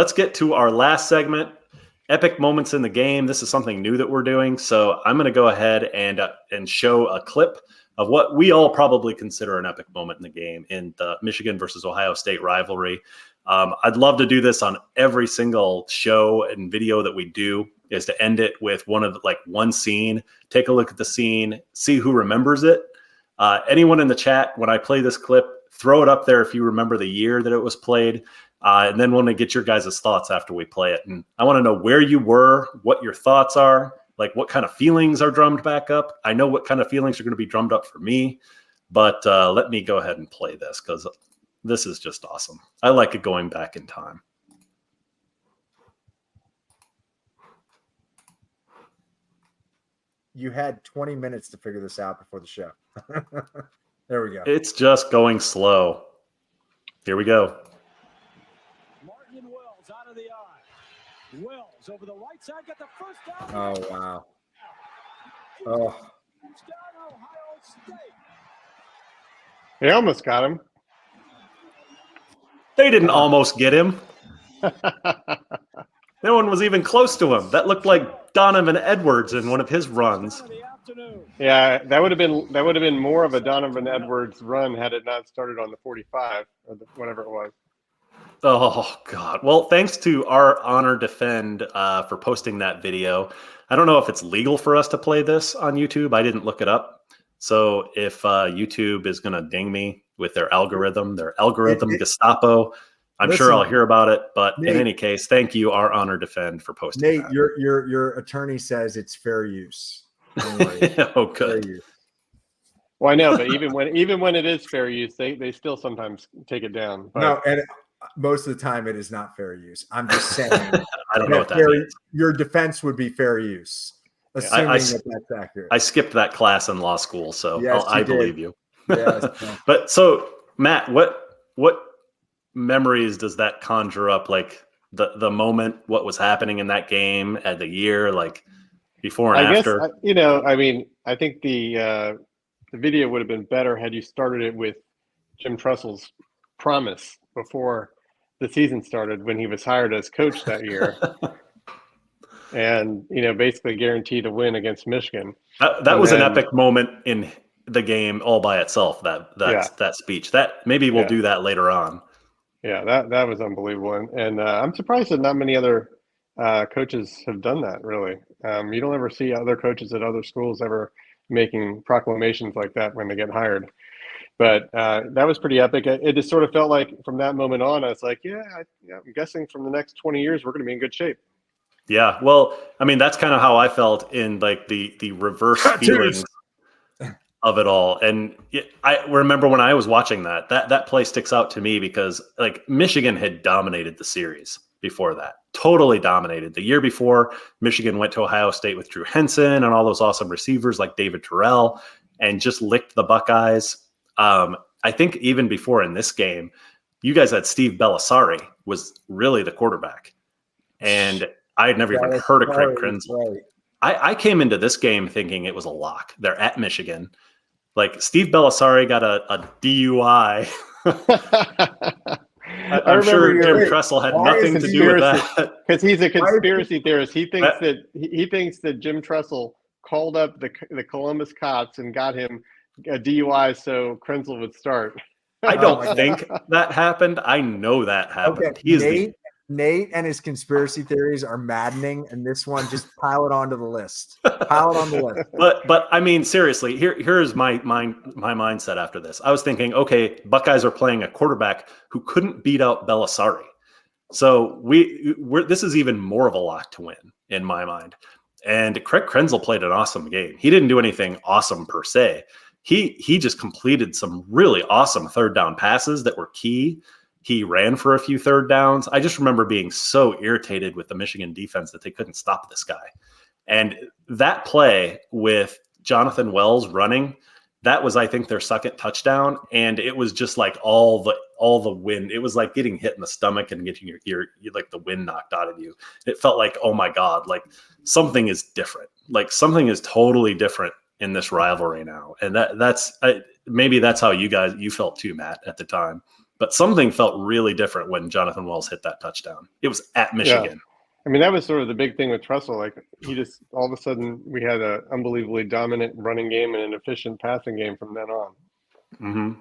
Let's get to our last segment, epic moments in the game. This is something new that we're doing. So I'm going to go ahead and show a clip of what we all probably consider an epic moment in the game in the Michigan versus Ohio State rivalry. I'd love to do this on every single show and video that we do, is to end it with one scene, take a look at the scene, see who remembers it. Anyone in the chat, when I play this clip, throw it up there if you remember the year that it was played. And then want to get your guys' thoughts after we play it. And I want to know where you were, what your thoughts are, like what kind of feelings are drummed back up. I know what kind of feelings are going to be drummed up for me, but let me go ahead and play this because this is just awesome. I like it going back in time. You had 20 minutes to figure this out before the show. There we go. It's just going slow. Here we go. Out of the eye. Wells over the right side, got the first down. Oh, wow. Oh. They almost got him. They didn't almost get him. No one was even close to him. That looked like Donovan Edwards in one of his runs. Yeah, that would have been more of a Donovan Edwards run had it not started on the 45 or whatever it was. Oh, God. Well, thanks to our Honor Defend for posting that video. I don't know if it's legal for us to play this on YouTube. I didn't look it up. So if YouTube is going to ding me with their algorithm Gestapo, I'm sure I'll hear about it. But Nate, in any case, thank you, our Honor Defend, for posting Nate, that. your attorney says it's fair use. Oh, good. Well, I know, but even when it is fair use, they still sometimes take it down. But... No, and most of the time it is not fair use. I'm just saying. I don't know what that means. Your defense would be fair use, assuming that's accurate. I skipped that class in law school, so yes, I believe you. Yes. But so, Matt, what memories does that conjure up? Like the moment, what was happening in that game, at the year, like before and after? I think the video would have been better had you started it with Jim Tressel's promise before the season started when he was hired as coach that year. And, basically guaranteed a win against Michigan. That was an epic moment in the game all by itself, that speech. That maybe we'll do that later on. Yeah, that was unbelievable. And I'm surprised that not many other coaches have done that, really. You don't ever see other coaches at other schools ever making proclamations like that when they get hired. But that was pretty epic. It just sort of felt like from that moment on, I was like, I'm guessing from the next 20 years, we're going to be in good shape. Yeah, well, I mean, that's kind of how I felt in like the reverse feelings of it all. And I remember when I was watching that play sticks out to me because like Michigan had dominated the series before that, totally dominated. The year before, Michigan went to Ohio State with Drew Henson and all those awesome receivers like David Terrell and just licked the Buckeyes. I think even before in this game, you guys had Steve Bellisari was really the quarterback. And I had never even heard of Craig Krenzel. Right. I came into this game thinking it was a lock. They're at Michigan. Like Steve Bellisari got a DUI. I'm sure Jim Tressel had nothing to do with that. Because he's a conspiracy theorist. He thinks that Jim Tressel called up the Columbus cops and got him a DUI so Krenzel would start. I don't think that happened. I know that happened. Okay. Nate and his conspiracy theories are maddening, and this one, just pile it onto the list. Pile it on the list. But I mean, seriously, here's my mindset after this. I was thinking, okay, Buckeyes are playing a quarterback who couldn't beat out Bellisari. So this is even more of a lock to win in my mind. And Craig Krenzel played an awesome game. He didn't do anything awesome per se. He just completed some really awesome third down passes that were key. He ran for a few third downs. I just remember being so irritated with the Michigan defense that they couldn't stop this guy. And that play with Jonathan Wells running, that was, I think, their second touchdown. And it was just like all the wind. It was like getting hit in the stomach and getting your like the wind knocked out of you. It felt like, oh my God, like something is different. Like something is totally different in this rivalry now. And that's maybe that's how you felt too, Matt, at the time. But something felt really different when Jonathan Wells hit that touchdown. It was at Michigan. I mean, that was sort of the big thing with Tressel. Like, he just, all of a sudden, we had an unbelievably dominant running game and an efficient passing game from then on. Mm-hmm.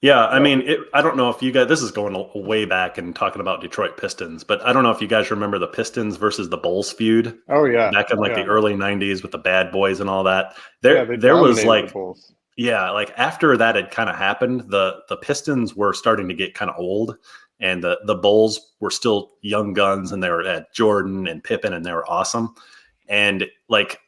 Yeah, I mean, I don't know if you guys, this is going way back and talking about Detroit Pistons, but I don't know if you guys remember the Pistons versus the Bulls feud. Oh, yeah. Back in the early 90s with the Bad Boys and all that. They there was dominated the Bulls. Yeah, like after that had kind of happened, the Pistons were starting to get kind of old, and the Bulls were still young guns, and they were at Jordan and Pippen, and they were awesome. And like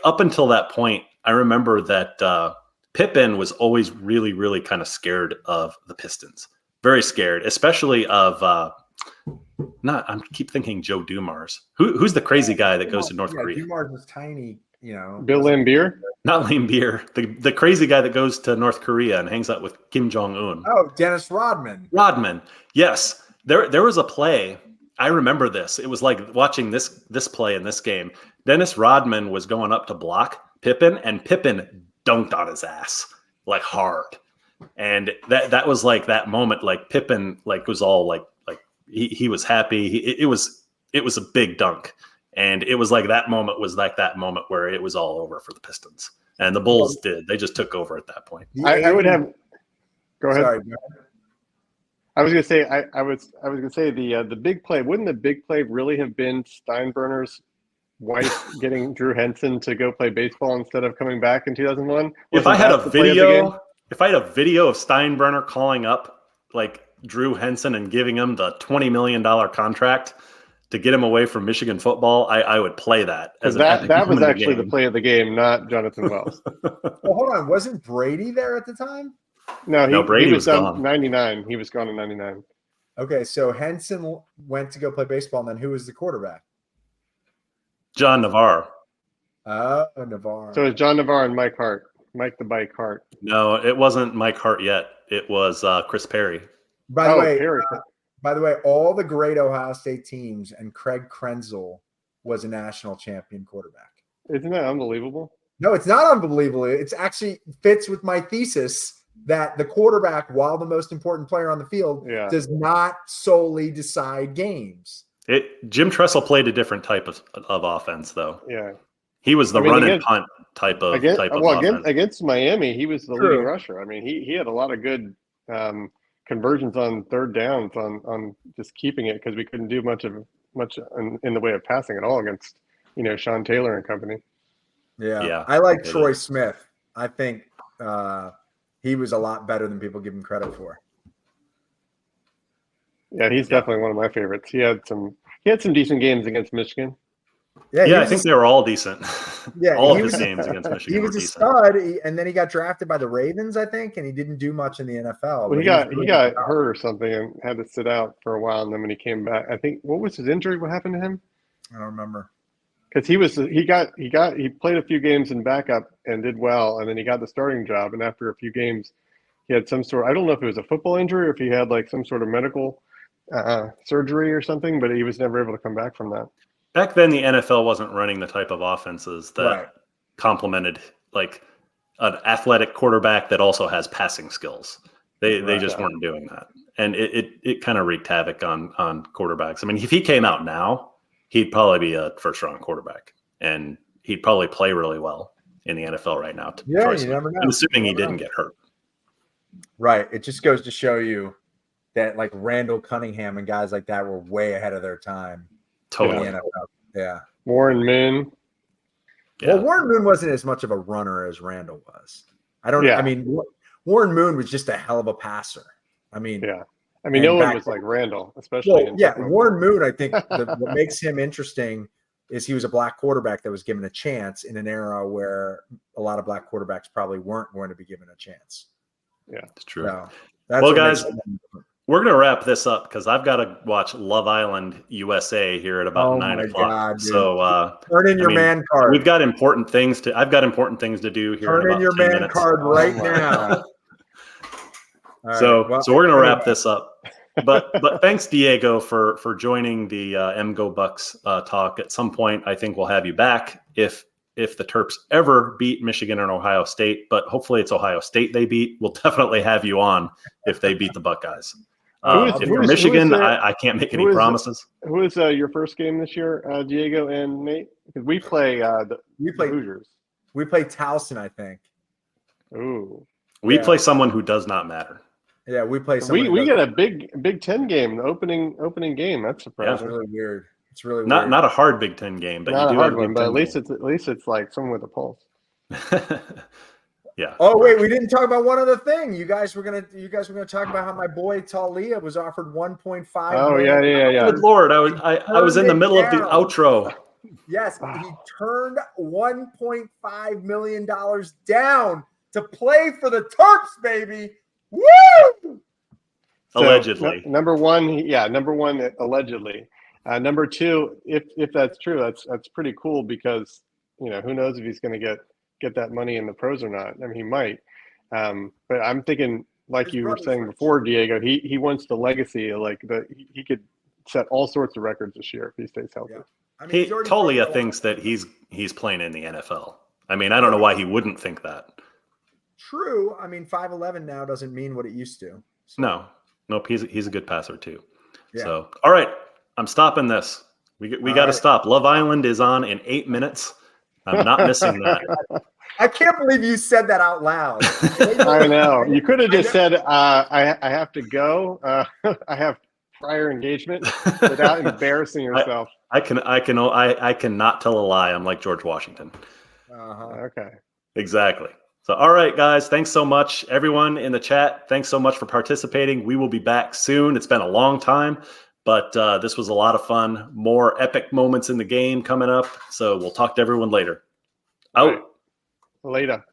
up until that point, I remember that Pippen was always really, really kind of scared of the Pistons. Very scared, especially of I keep thinking Joe Dumars. Who's the crazy guy that goes to North Korea? Dumars was tiny, Bill Laimbeer? Not Laimbeer. The crazy guy that goes to North Korea and hangs out with Kim Jong-un. Oh, Dennis Rodman. Rodman. Yes. There was a play. I remember this. It was like watching this play in this game. Dennis Rodman was going up to block Pippen, and Pippen dunked on his ass like hard. And that was like that moment, like Pippen was all like he was happy. It was a big dunk. And it was like that moment where it was all over for the Pistons. And the Bulls did. They just took over at that point. I would have – go ahead. Sorry, go ahead. I was going to say I was going to say the big play. Wouldn't the big play really have been Steinbrenner's wife getting Drew Henson to go play baseball instead of coming back in 2001? If I had a video of Steinbrenner calling up like Drew Henson and giving him the $20 million contract to get him away from Michigan football, I would play that. That was actually the play of the game, not Jonathan Wells. Well, hold on. Wasn't Brady there at the time? No, Brady was gone. 99. He was gone in 99. Okay, so Henson went to go play baseball, and then who was the quarterback? John Navarre. Oh, Navarre. So it was John Navarre and Mike Hart. Mike the Bike Hart. No, it wasn't Mike Hart yet. It was Chris Perry. By the way, Perry. By the way, all the great Ohio State teams and Craig Krenzel was a national champion quarterback. Isn't that unbelievable? No, it's not unbelievable. It's actually fits with my thesis that the quarterback, while the most important player on the field, does not solely decide games. Jim Tressel played a different type of offense, though. Yeah. He was the run and punt type of offense. Against Miami, he was the leading rusher. I mean, he had a lot of good conversions on third downs on just keeping it because we couldn't do much in the way of passing at all against Sean Taylor and company. Yeah. I like Troy Smith. I think he was a lot better than people give him credit for. Yeah, he's definitely one of my favorites. He had some decent games against Michigan. Yeah, I think they were all decent. Yeah, all of his games against Michigan. He was a stud, and then he got drafted by the Ravens, I think, and he didn't do much in the NFL. Well, he got hurt or something and had to sit out for a while, and then when he came back, I think what was his injury? What happened to him? I don't remember. Because he played a few games in backup and did well, and then he got the starting job, and after a few games, he had some sort. I don't know if it was a football injury or if he had like some sort of medical surgery or something, but he was never able to come back from that. Back then, the NFL wasn't running the type of offenses that complemented like an athletic quarterback that also has passing skills. They just weren't doing that, and it kind of wreaked havoc on quarterbacks. I mean, if he came out now, he'd probably be a first-round quarterback, and he'd probably play really well in the NFL right now. Yeah, you never know. I'm assuming he didn't get hurt. Right. It just goes to show you that like Randall Cunningham and guys like that were way ahead of their time. Totally. Yeah. Warren Moon. Yeah. Well, Warren Moon wasn't as much of a runner as Randall was. I mean, Warren Moon was just a hell of a passer. I mean, no one was like Randall, especially. Warren Moon, I think what makes him interesting is he was a black quarterback that was given a chance in an era where a lot of black quarterbacks probably weren't going to be given a chance. Yeah, it's true. So well, guys, we're going to wrap this up because I've got to watch Love Island USA here at about 9 o'clock. God, so turn in your man card. I've got important things to do here. Turn in your man card right now. So we're going to wrap this up. But thanks, Diego, for joining the MGO Bucks talk. At some point, I think we'll have you back if if the Terps ever beat Michigan and Ohio State, but hopefully it's Ohio State they beat. We'll definitely have you on if they beat the Buckeyes. If you're Michigan, I can't make any promises. Who is your first game this year, Diego and Nate? Because we play the Hoosiers. We play Towson, I think. Ooh. We play someone who does not matter. Yeah, we play someone. We get a Big Ten game, the opening game. That's surprising. It's really weird. It's really weird. Not a hard Big Ten game, but not you do a hard have a one. But at least it's like someone with a pulse. Yeah. Oh wait, we didn't talk about one other thing. You guys were gonna talk about how my boy Talia was offered 1.5. Oh yeah. Good Lord, I was in the middle of the outro. Yes, he turned $1.5 million down to play for the Terps, baby. Woo! Allegedly. So, number one, allegedly. Number two, if that's true, that's pretty cool because who knows if he's going to get that money in the pros or not. I mean, he might. But I'm thinking, like you were saying before, Diego, he wants the legacy. He could set all sorts of records this year if he stays healthy. Yeah. I mean, Talia thinks that he's playing in the NFL. I mean, I don't know why he wouldn't think that. True. I mean, 5'11" now doesn't mean what it used to. So. Nope. He's a good passer too. Yeah. So, all right, I'm stopping this. We got to stop. Love Island is on in 8 minutes. I'm not missing that. I can't believe you said that out loud. I know. You could have just said, I have to go. I have prior engagement without embarrassing yourself. I cannot tell a lie. I'm like George Washington. Okay. Exactly. So, all right, guys, thanks so much. Everyone in the chat, thanks so much for participating. We will be back soon. It's been a long time, but this was a lot of fun. More epic moments in the game coming up. So we'll talk to everyone later. Out. Right. Later.